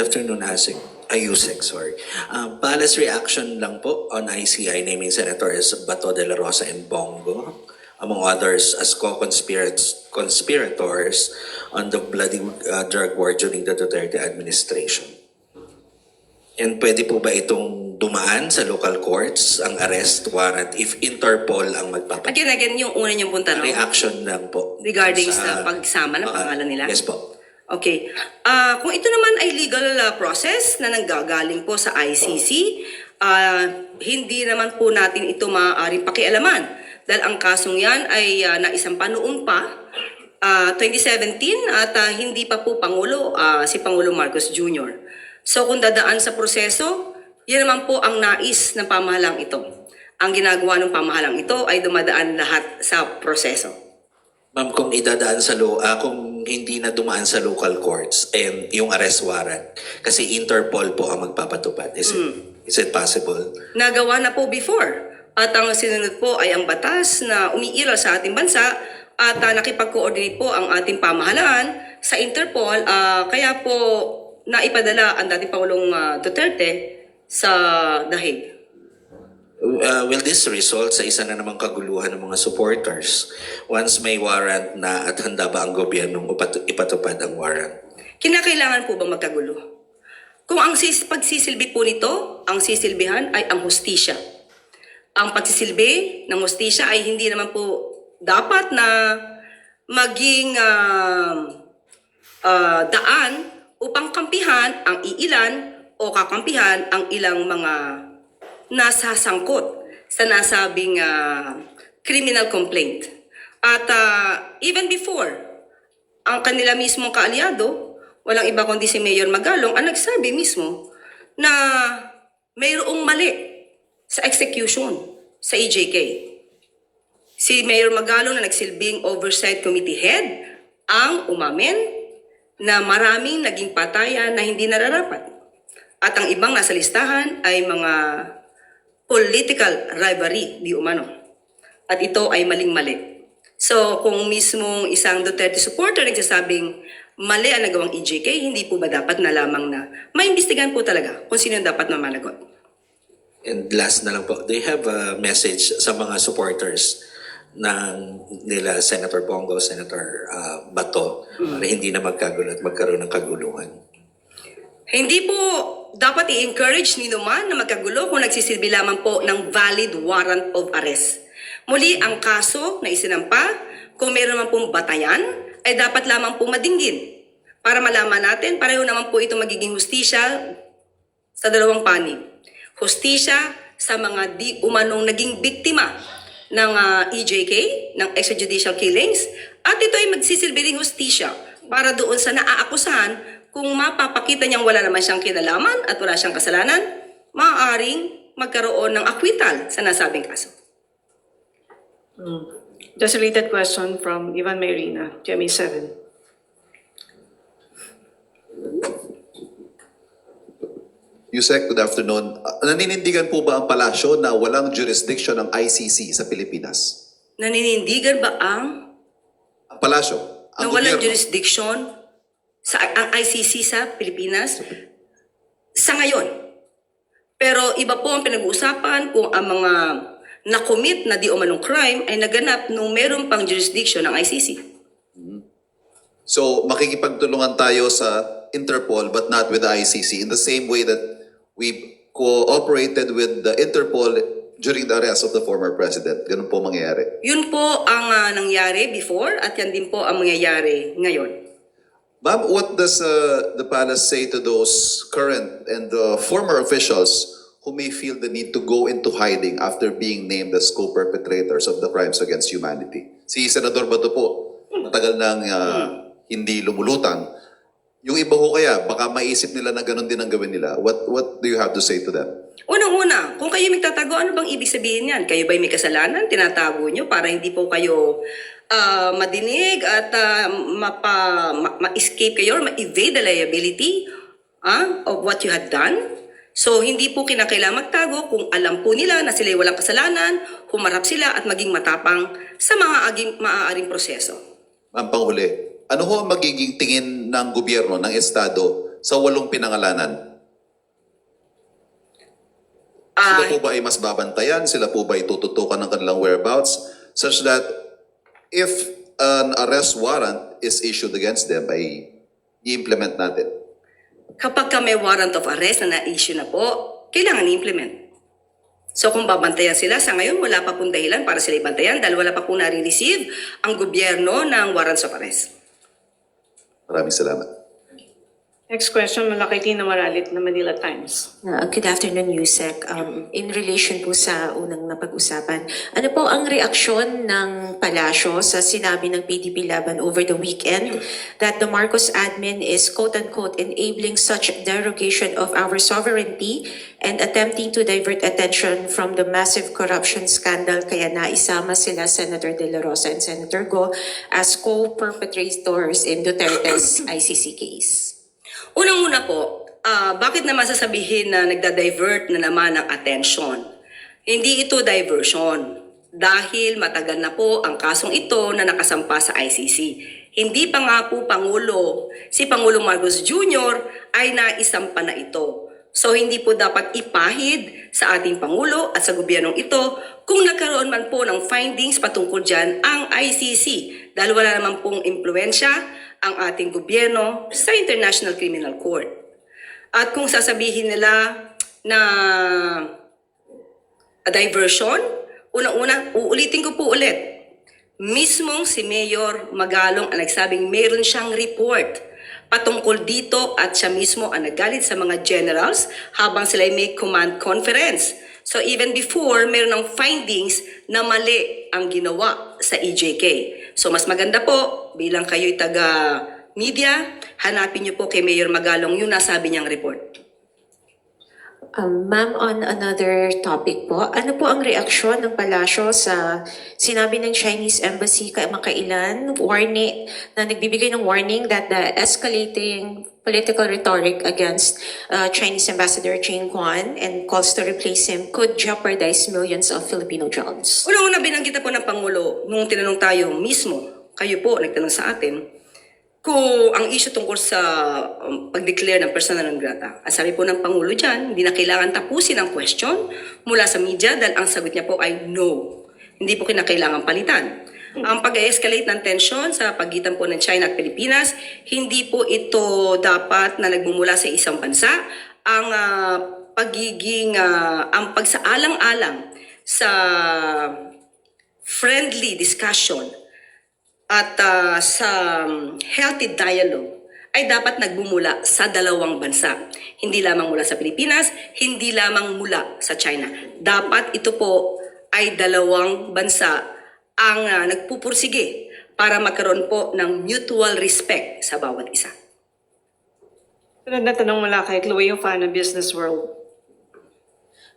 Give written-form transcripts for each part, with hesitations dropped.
afternoon, Hasek. Ayusek, sorry. Palace reaction lang po on ICI naming Senators Bato de la Rosa and Bongo, among others, as co-conspirators on the bloody drug war during the Duterte administration. And pwede po ba itong dumaan sa local courts, ang arrest warrant, if Interpol ang magpapat? Again, yung una niyong punta, no? Reaction lang po. Regarding sa pagsama ng pangalan nila? Yes po. Okay. Kung ito naman ay legal process na nanggagaling po sa ICC, hindi naman po natin ito maaaring pakialaman. Dahil ang kasong yan ay naisampa noon pa, 2017, at hindi pa po Pangulo, si Pangulo Marcos Jr. So kung dadaan sa proseso, yan naman po ang nais ng pamahalang ito. Ang ginagawa ng pamahalang ito ay dumadaan lahat sa proseso. Ma'am, kung idadaan sa kung hindi na dumaan sa local courts and yung arrest warrant, kasi Interpol po ang magpapatupad. Is it possible? Nagawa na po before. At ang sinunod po ay ang batas na umiiral sa ating bansa at nakipag-coordinate po ang ating pamahalaan sa Interpol. Kaya po naipadala ang dating Pangulong Duterte sa The Hague. Will this result sa isa na namang kaguluhan ng mga supporters once may warrant na at handa ba ang gobyernong ipatupad ang warrant? Kinakailangan po bang magkagulo? Kung ang pagsisilbi po nito, ang sisilbihan ay ang hustisya. Ang pagsisilbi ng hustisya ay hindi naman po dapat na maging daan upang kampihan ang iilan o kakampihan ang ilang mga nasasangkot sa nasabing criminal complaint. At even before, ang kanila mismong kaalyado, walang iba kundi si Mayor Magalong, ang nagsabi mismo na mayroong mali sa execution sa EJK. Si Mayor Magalong na nagsilbing Oversight Committee Head ang umamin na maraming naging patayan na hindi nararapat. At ang ibang nasa listahan ay mga political rivalry, di umano. At ito ay maling-mali. So kung mismong isang Duterte supporter nagsasabing mali ang nagawang EJK, hindi po ba dapat na lamang na maimbestigahan po talaga kung sino dapat na managot? And last na lang po, do you have a message sa mga supporters nila Senator Bongo, Senator Bato, para hindi na magkagulo at magkaroon ng kaguluhan? Hindi po dapat i-encourage ni naman na magkagulo kung nagsisilbi lamang po ng valid warrant of arrest. Muli, ang kaso na isinampa, kung mayroon naman pong batayan, ay dapat lamang pong madinggin. Para malaman natin, pareho naman po ito magiging hustisya sa dalawang panig. Hustisya sa mga di umanong naging biktima ng EJK, ng extrajudicial killings, at ito ay magsisilbi ring hustisya para doon sa naaakusahan. Kung mapapakita niyang wala naman siyang kinalaman at wala siyang kasalanan, maaaring magkaroon ng acquittal sa nasabing kaso. Just a related question from Ivan Mayrina, GMA7. Yusek, good afternoon. Naninindigan po ba ang palasyo na walang jurisdiction ng ICC sa Pilipinas? Naninindigan ba ang Palasyo? na walang jurisdiction sa ang ICC sa Pilipinas sa ngayon? Pero iba po ang pinag-uusapan kung ang mga na-commit na di umanong crime ay naganap nung meron pang jurisdiction ng ICC. So, makikipagtulungan tayo sa Interpol but not with the ICC in the same way that we cooperated with the Interpol during the arrest of the former president. Ganun po mangyayari. Yun po ang nangyari before at yan din po ang mangyayari ngayon. Ma'am, what does the palace say to those current and former officials who may feel the need to go into hiding after being named as co-perpetrators of the crimes against humanity? Si Senador Bato po, matagal nang hindi lumulutang. Yung iba ho kaya, baka maisip nila na ganun din ang gawin nila. What do you have to say to them? Unang-una, kung kayo magtatago, ano bang ibig sabihin yan? Kayo ba'y may kasalanan? Tinatago nyo para hindi po kayo madinig at ma-escape kayo or ma-evade the liability of what you had done. So hindi po kinakailangan magtago kung alam po nila na sila'y walang kasalanan, humarap sila at maging matapang sa mga maaaring proseso. Ma'am, panghuli, ano ho ang magiging tingin ng gobyerno, ng Estado, sa 8 pinangalanan? Sila Ah, po ba ay mas babantayan? Sila po ba ay tututukan ng kanilang whereabouts? Such that if an arrest warrant is issued against them, ay i-implement natin. kapag ka may warrant of arrest na na-issue na po, kailangan i-implement. So kung babantayan sila, sa ngayon wala pa pong dahilan para sila ibantayan dahil wala pa pong nare-receive ang gobyerno ng warrants of arrest. Maraming salamat. Next question mula kay Tina Maralit na Manila Times. Good afternoon, Yusek. In relation po sa unang napag-usapan, ano po ang reaksyon ng palasyo sa sinabi ng PDP Laban over the weekend that the Marcos admin is quote-unquote enabling such derogation of our sovereignty and attempting to divert attention from the massive corruption scandal kaya naisama sila Senator De La Rosa and Senator Go as co-perpetrators in Duterte's ICC case? Unang-una po, bakit naman sasabihin na nagda-divert na naman ang attention? Hindi ito diversion dahil matagal na po ang kasong ito na nakasampa sa ICC. Hindi pa nga po Pangulo, si Pangulong Marcos Jr. ay naisampa na ito. So hindi po dapat ipahid sa ating Pangulo at sa gobyernong ito kung nagkaroon man po ng findings patungkol dyan ang ICC dahil wala naman pong impluensya ang ating gobyerno sa International Criminal Court. At kung sasabihin nila na diversion, unang-una, uulitin ko po ulit, mismong si Mayor Magalong ang nagsabing meron siyang report patungkol dito at siya mismo ang nagalit sa mga generals habang sila may command conference. So even before, meron ng findings na mali ang ginawa sa EJK. So mas maganda po, bilang kayo'y taga-media, hanapin niyo po kay Mayor Magalong yung nasabi niyang report. Ma'am, on another topic po, ano po ang reaksyon ng palasyo sa sinabi ng Chinese Embassy kamakailan, warning, na nagbibigay ng warning that the escalating political rhetoric against Chinese Ambassador Ching Guan and calls to replace him could jeopardize millions of Filipino jobs? Unang-una binanggit na po ng Pangulo nung tinanong tayo mismo, kayo po nagtanong sa atin, kung ang issue tungkol sa pag-declare ng persona non grata. At sabi po ng Pangulo dyan, hindi na kailangan tapusin ang question mula sa media dahil ang sagot niya po ay no. Hindi po kinakailangan palitan. Ang pag-escalate ng tension sa pagitan po ng China at Pilipinas, hindi po ito dapat na nagmumula sa isang bansa. Ang ang pagsaalang-alang sa friendly discussion at sa healthy dialogue ay dapat nagbumula sa dalawang bansa. Hindi lamang mula sa Pilipinas, hindi lamang mula sa China. Dapat ito po ay dalawang bansa ang nagpupursige para magkaroon po ng mutual respect sa bawat isa. Sunod na tanong mula kay Chloe Yufana, Business World.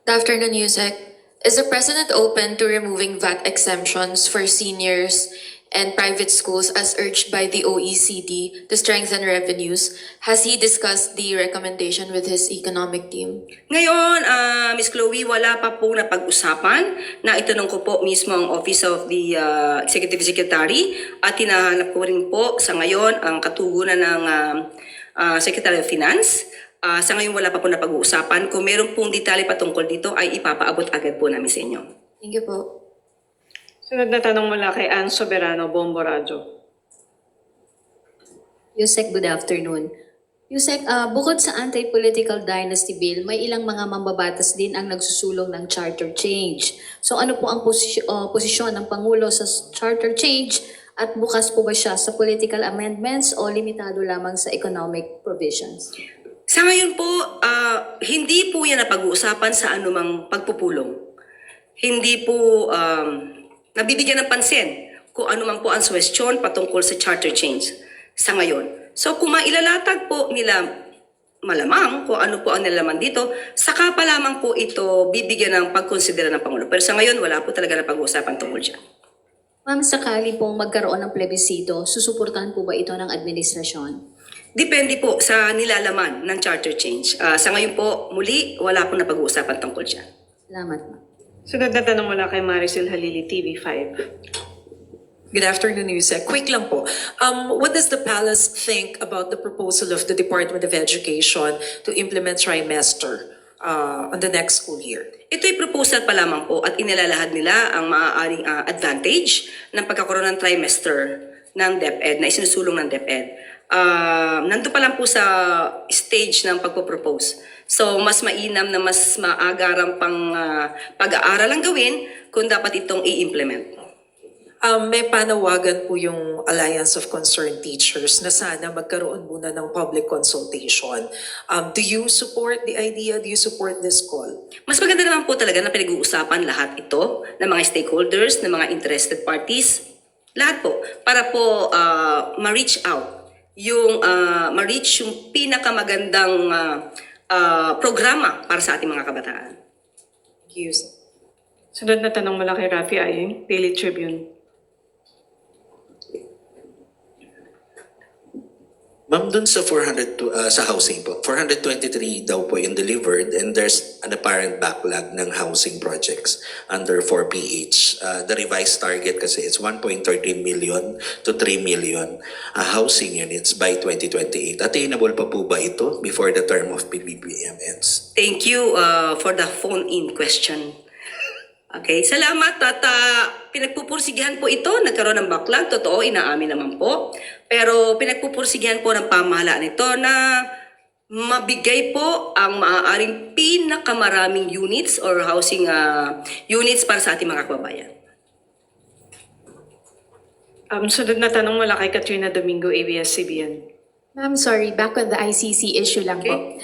Good afternoon, Yusek. Is the President open to removing VAT exemptions for seniors and private schools as urged by the OECD to strengthen revenues? Has he discussed the recommendation with his economic team? Ngayon, Ms. Chloe, wala pa po na pag-usapan na itanong ko po mismo ang Office of the Executive Secretary at hinahanap ko rin po sa ngayon ang katugunan ng Secretary of Finance. Sa ngayon wala pa po na pag-uusapan. Kung meron pong detalye patungkol dito ay ipapaabot agad po namin sa inyo. Thank you po. Sunod na tanong mula kay Ann Soberano, Bombo Radyo. Yusek, good afternoon. Yusek, bukod sa anti-political dynasty bill, may ilang mga mambabatas din ang nagsusulong ng charter change. So ano po ang posisyon ng Pangulo sa charter change at bukas po ba siya sa political amendments o limitado lamang sa economic provisions? Sa ngayon po, hindi po yan napag-uusapan sa anumang pagpupulong. Hindi po nabibigyan ng pansin kung ano man po ang suwestyon patungkol sa charter change sa ngayon. So kung mailalatag po nila malamang kung ano po ang nilalaman dito, saka pa lamang po ito bibigyan ng pagkonsidera ng Pangulo. Pero sa ngayon, wala po talaga na pag-uusapan tungkol dyan. Ma'am, sakali pong magkaroon ng plebisito, susuportahan po ba ito ng administrasyon? Depende po sa nilalaman ng charter change. Sa ngayon po, muli, wala po na pag-uusapan tungkol dyan. Salamat, ma'am. Sunod na tanong mula kay Maricel Halili, TV5. Good afternoon, Yusek. Quick lang po. What does the palace think about the proposal of the Department of Education to implement trimester on the next school year? Ito'y proposal pa lamang po at inilalahad nila ang maaaring advantage ng pagkakaroon ng trimester ng DepEd, na isinusulong ng DepEd. Nandun pa lang po sa stage ng pagpo-propose. So, mas mainam na mas maagarang pang pag-aaral ang gawin kung dapat itong i-implement. May panawagan po yung Alliance of Concerned Teachers na sana magkaroon muna ng public consultation. Do you support the idea? Do you support this call? Mas maganda naman po talaga na pinag-uusapan lahat ito ng mga stakeholders, ng mga interested parties, lahat po, para po ma-reach out, ma-reach yung pinakamagandang programa para sa ating mga kabataan. Thank you. Sunod na tanong mula kay Rafi Aying, Daily Tribune. Ma'am, dun sa sa housing po, 423 daw po yung delivered and there's an apparent backlog ng housing projects under 4PH. The revised target kasi is 1.13 million to 3 million housing units by 2028. Attainable pa po ba ito before the term of PBBM ends? Thank you for the phone-in question. Okay, salamat at pinagpupursigihan po ito, nagkaroon ng backlog, totoo, inaamin naman po. Pero pinagpupursigihan po ng pamahalaan ito na mabigay po ang maaaring pinakamaraming units or housing units para sa ating mga kababayan. Sunod na tanong mula kay Katrina Domingo, ABS-CBN. Ma'am, sorry, back on the ICC issue lang po.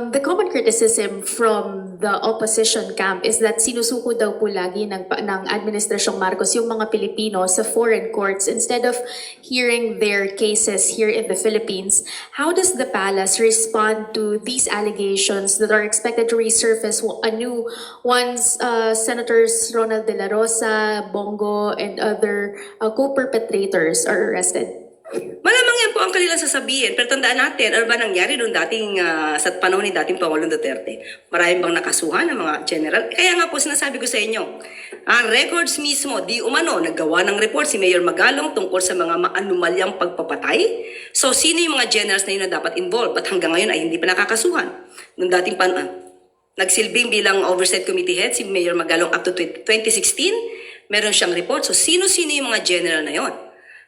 The common criticism from the opposition camp is that sinusuko daw po lagi ng Administrasyong Marcos yung mga Pilipino sa foreign courts instead of hearing their cases here in the Philippines. How does the palace respond to these allegations that are expected to resurface anew once Senators Ronald De La Rosa, Bongo, and other co-perpetrators are arrested? Malamang yan po ang kanilang sasabihin. Pero tandaan natin, ano ba nangyari doon dating sa panahon ni dating Pangulong Duterte? Maraming bang nakasuhan ng mga general? Kaya nga po sinasabi ko sa inyo, ang records mismo, di umano, naggawa ng report si Mayor Magalong tungkol sa mga maanumalyang pagpapatay. So, sino yung mga generals na yun na dapat involved? At hanggang ngayon ay hindi pa nakakasuhan. Noong dating nagsilbing bilang oversight committee head si Mayor Magalong up to 2016, meron siyang report. So, sino-sino yung mga general na yon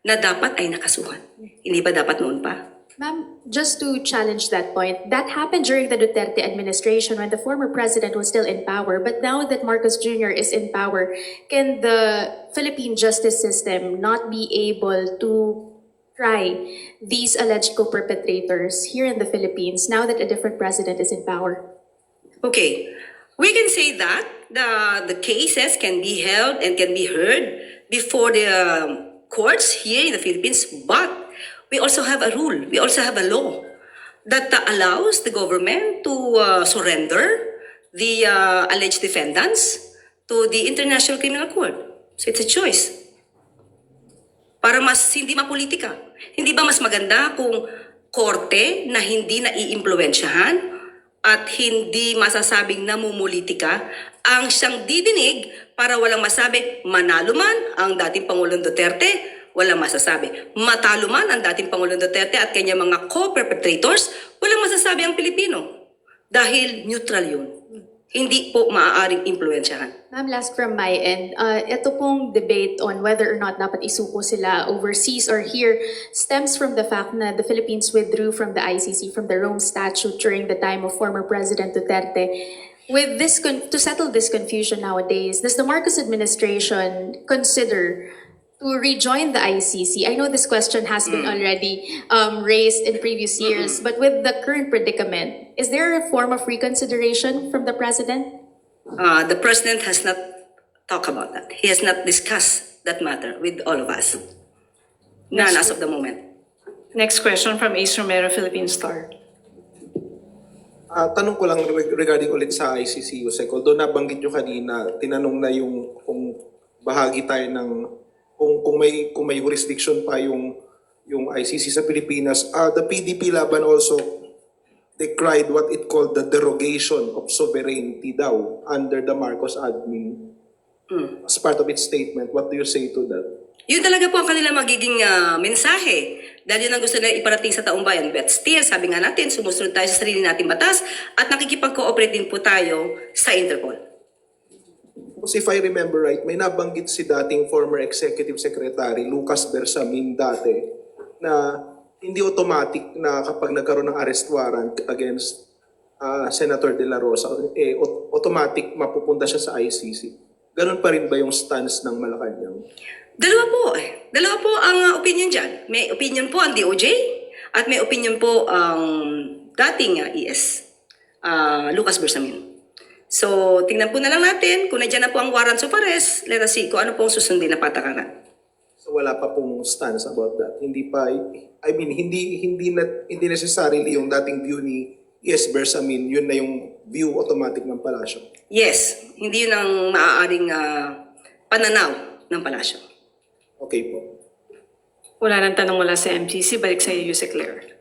na dapat ay nakasuhan? Hindi ba dapat noon pa? Ma'am, just to challenge that point, that happened during the Duterte administration when the former president was still in power. But now that Marcos Jr. is in power, can the Philippine justice system not be able to try these alleged co-perpetrators here in the Philippines now that a different president is in power? Okay, we can say that the cases can be held and can be heard before the courts here in the Philippines, but we also have a rule, we also have a law that allows the government to surrender the alleged defendants to the International Criminal Court. So it's a choice. Para mas hindi mapolitika. Hindi ba mas maganda kung korte na hindi naiimpluwensyahan at hindi masasabing namumulitika ang siyang didinig para walang masabi, manalo man ang dating Pangulong Duterte, walang masasabi. Matalo man ang dating Pangulong Duterte at kanyang mga co-perpetrators, walang masasabi ang Pilipino. Dahil neutral yun. Hindi po maaaring impluwensyahan. Ma'am, last from my end, ito pong debate on whether or not dapat isuko sila overseas or here stems from the fact na the Philippines withdrew from the ICC, from the Rome Statute during the time of former President Duterte. With this, to settle this confusion nowadays, does the Marcos administration consider to rejoin the ICC? I know this question has been already raised in previous years, but with the current predicament, is there a form of reconsideration from the president? The president has not talked about that. He has not discussed that matter with all of us. None as of the moment. Next question from Ace Romero, Philippine Star. Tanong ko lang regarding ulit sa ICC, Yusek. Although nabanggit nyo kanina, tinanong na yung kung bahagi tayo ng kung may jurisdiction pa yung ICC sa Pilipinas. The PDP Laban also decried what it called the derogation of sovereignty daw under the Marcos admin. as part of its statement. What do you say to that? Yun talaga po ang kanilang magiging mensahe. Dahil yun ang gusto nila iparating sa taong bayan. But still, sabi nga natin, sumusunod tayo sa sarili nating batas at nakikipag-cooperate din po tayo sa Interpol. Because if I remember right, may nabanggit si dating former Executive Secretary Lucas Bersamin dati na hindi automatic na kapag nagkaroon ng arrest warrant against Senator De La Rosa, automatic mapupunta siya sa ICC. Ganun pa rin ba yung stance ng Malacanang? Dalawa po eh. Dalawa po ang opinion dyan. May opinion po ang DOJ at may opinion po ang dating ES, Lucas Bersamin. So, tingnan po na lang natin kung nandiyan na po ang warrants of arrest, let us see kung ano po ang susundin na patakaran. So wala pa pong stance about that. Hindi pa, I mean, hindi necessarily yung dating view ni ES Bersamin, yun na yung view automatic ng palasyo. Yes, hindi yun ang maaaring pananaw ng palasyo. Okay po. Wala nang tanong mula sa MTC, balik sa iyo, Yusek Claire.